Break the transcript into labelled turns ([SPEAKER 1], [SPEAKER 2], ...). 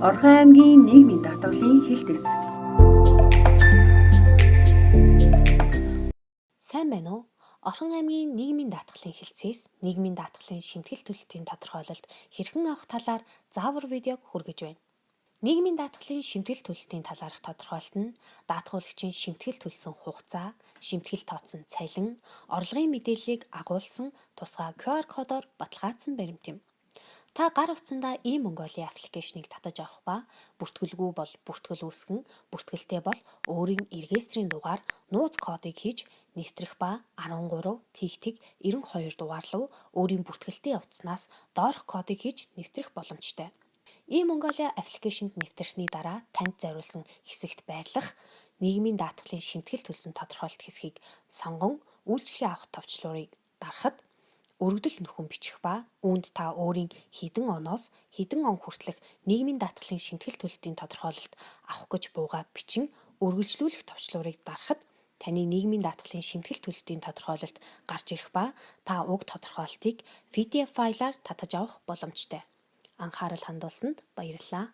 [SPEAKER 1] Орхон аймгийн нийгмийн даатгалын хэлтэс.
[SPEAKER 2] Сайн байна уу? Орхон аймгийн нийгмийн даатгалын хэлтсээс нийгмийн даатгалын шимтгэл төлөлтийн тодорхойлолт хэрхэн авах талаар заавар видеог хүргэж байна. Нийгмийн даатгалын шимтгэл төлөлтийн талаарх тодорхойлолт нь даатгуулагчийн шимтгэл төлсөн хугацаа, шимтгэл тооцсон цалин, орлогын мэдээллийг агуулсан тусгай QR кодоор баталгаажсан баримт юм. Та гар утсандаа e-Mongolia аппликейшнийг татаж авах ба бүртгэлгүй бол бүртгэл үүсгэн, бүртгэлтэй бол өөрийн регистрийн дугаар, нууц кодыг хийж нэвтрэх ба 13 тэгтэг 92 дугаар руу өөрийн бүртгэлтэй утаснаас доорх кодыг хийж нэвтрэх боломжтой. e-Mongolia аппликейшнд нэвтэрсний дараа танд зориулсан хэсэгт байрлах нийгмийн даатгалын шимтгэл төлсөн тодорхойлолт хэсгийг сонгон үйлчлэгээ авах товчлуурыг дарахад өргөдөл нөхөн бичих ба үүнд та өөрийн хэдэн оноос хэдэн он хүртэлх нийгмийн даатгалын шимтгэл төлөлтийн тодорхойлолт авах гэж буугаа бичин үргэлжлүүлэх товчлуурыг дарахад таны нийгмийн даатгалын шимтгэл төлөлтийн тодорхойлолт гарч ирэх ба та уг тодорхойлолтыг PDF файлаар татаж авах боломжтой. Анхаарал хандуулсанд баярлалаа.